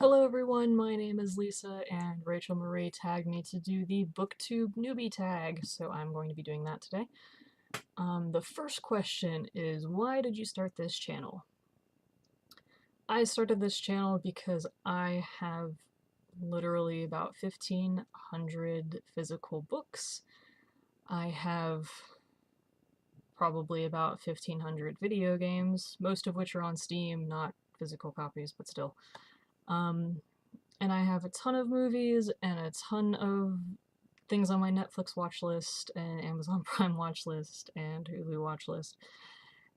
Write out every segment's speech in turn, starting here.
Hello everyone, my name is Lisa and Rachel Marie tagged me to do the BookTube Newbie Tag, so I'm going to be doing that today. The first question is, why did you start this channel? I started this channel because I have literally about 1,500 physical books. I have probably about 1,500 video games, most of which are on Steam, not physical copies, but still. And I have a ton of movies and a ton of things on my Netflix watch list and Amazon Prime watch list and Hulu watch list.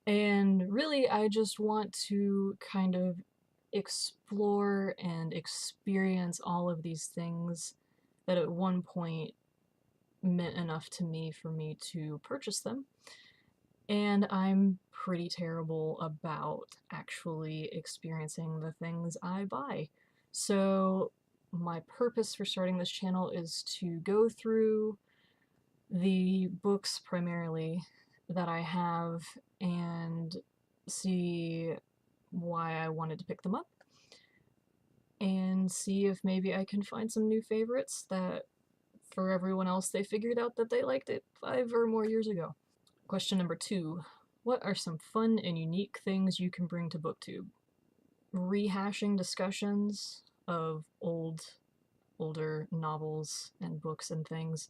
And really, I just want to kind of explore and experience all of these things that at one point meant enough to me for me to purchase them. And I'm pretty terrible about actually experiencing the things I buy. So my purpose for starting this channel is to go through the books primarily that I have and see why I wanted to pick them up and see if maybe I can find some new favorites that for everyone else they figured out that they liked it 5 or more years ago. Question number 2. What are some fun and unique things you can bring to BookTube? Rehashing discussions of older novels and books and things,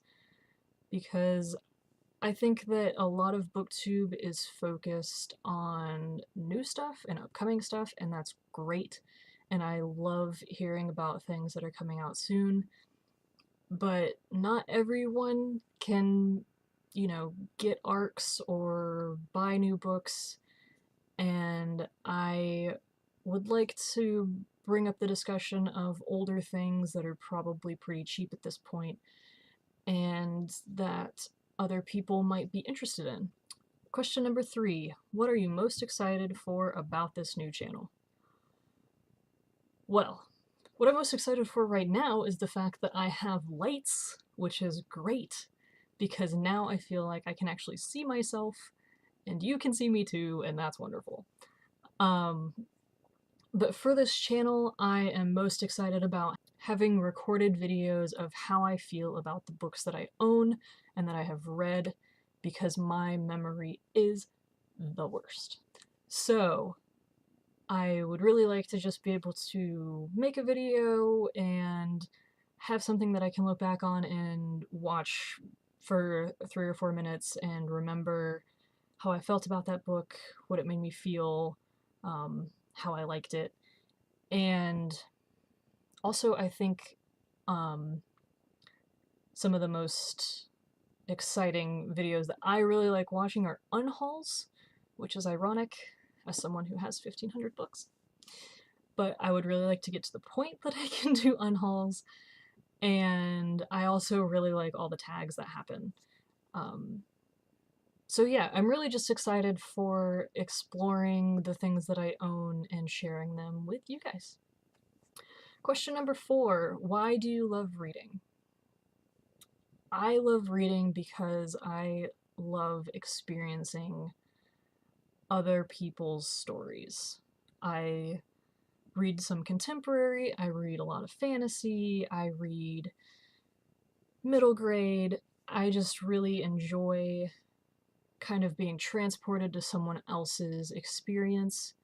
because I think that a lot of BookTube is focused on new stuff and upcoming stuff, and that's great, and I love hearing about things that are coming out soon, but not everyone can, get arcs or buy new books, and I would like to bring up the discussion of older things that are probably pretty cheap at this point and that other people might be interested in. Question number 3. What are you most excited for about this new channel? Well, what I'm most excited for right now is the fact that I have lights, which is great, because now I feel like I can actually see myself, and you can see me too, and that's wonderful. But for this channel, I am most excited about having recorded videos of how I feel about the books that I own and that I have read, because my memory is the worst. So I would really like to just be able to make a video and have something that I can look back on and watch for 3 or 4 minutes and remember how I felt about that book, what it made me feel, how I liked it. And also I think some of the most exciting videos that I really like watching are unhauls, which is ironic as someone who has 1,500 books. But I would really like to get to the point that I can do unhauls, and I also really like all the tags that happen. So yeah, I'm really just excited for exploring the things that I own and sharing them with you guys. Question number 4. Why do you love reading? I love reading because I love experiencing other people's stories. I read some contemporary, I read a lot of fantasy, I read middle grade. I just really enjoy kind of being transported to someone else's experience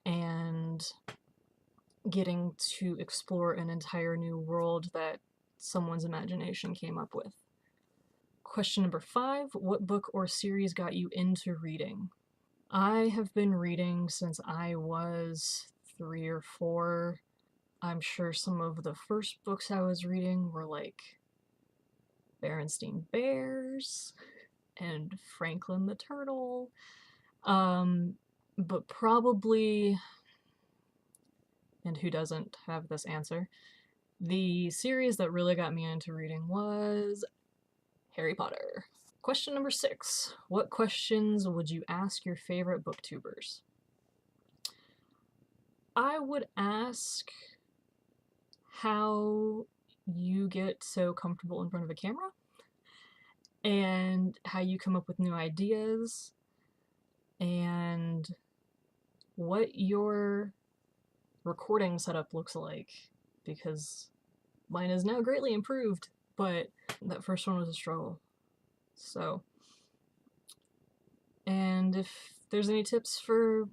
and getting to explore an entire new world that someone's imagination came up with. Question number 5. What book or series got you into reading? I have been reading since I was 3 or 4. I'm sure some of the first books I was reading were like Berenstain Bears and Franklin the Turtle. But probably, and who doesn't have this answer, the series that really got me into reading was Harry Potter. Question number 6. What questions would you ask your favorite booktubers? I would ask how you get so comfortable in front of a camera and how you come up with new ideas and what your recording setup looks like, because mine is now greatly improved, but that first one was a struggle. So, and if there's any tips for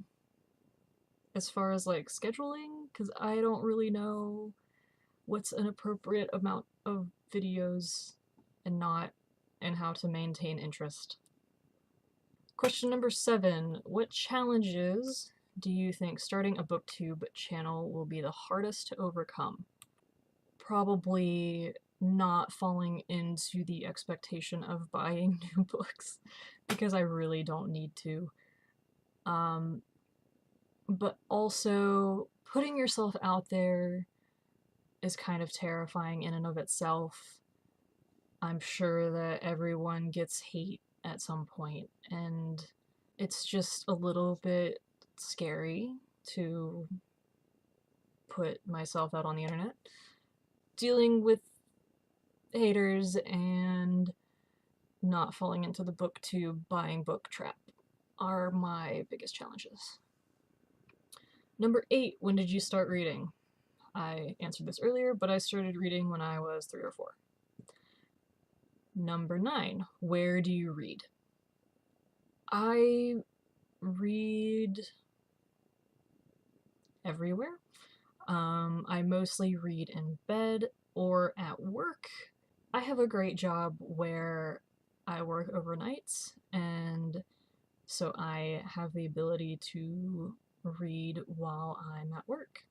as far as like scheduling, because I don't really know what's an appropriate amount of videos and not, and how to maintain interest. Question number 7. What challenges do you think starting a BookTube channel will be the hardest to overcome? Probably not falling into the expectation of buying new books, because I really don't need to. But also, putting yourself out there is kind of terrifying in and of itself. I'm sure that everyone gets hate at some point, and it's just a little bit scary to put myself out on the internet. Dealing with haters and not falling into the BookTube buying book trap are my biggest challenges. Number 8, when did you start reading? I answered this earlier, but I started reading when I was 3 or 4. Number 9, where do you read? I read everywhere. I mostly read in bed or at work. I have a great job where I work overnights, and so I have the ability to read while I'm at work.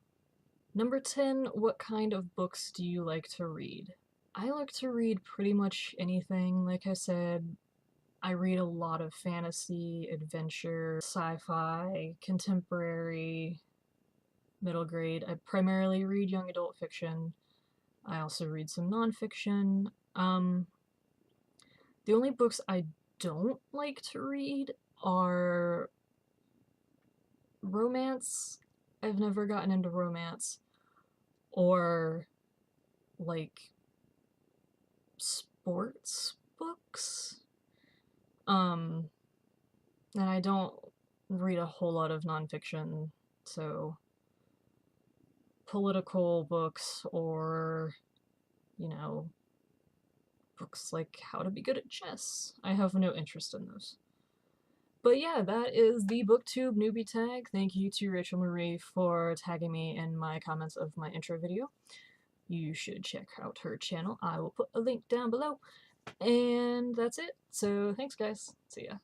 Number 10, what kind of books do you like to read? I like to read pretty much anything. Like I said, I read a lot of fantasy, adventure, sci-fi, contemporary, middle grade. I primarily read young adult fiction. I also read some nonfiction. The only books I don't like to read are romance. I've never gotten into romance. Or, like, sports books. And I don't read a whole lot of nonfiction, so political books or, you know, books like How to Be Good at Chess. I have no interest in those. But yeah, that is the BookTube Newbie Tag. Thank you to Rachel Marie for tagging me in my comments of my intro video. You should check out her channel. I will put a link down below. And that's it. So thanks guys. See ya.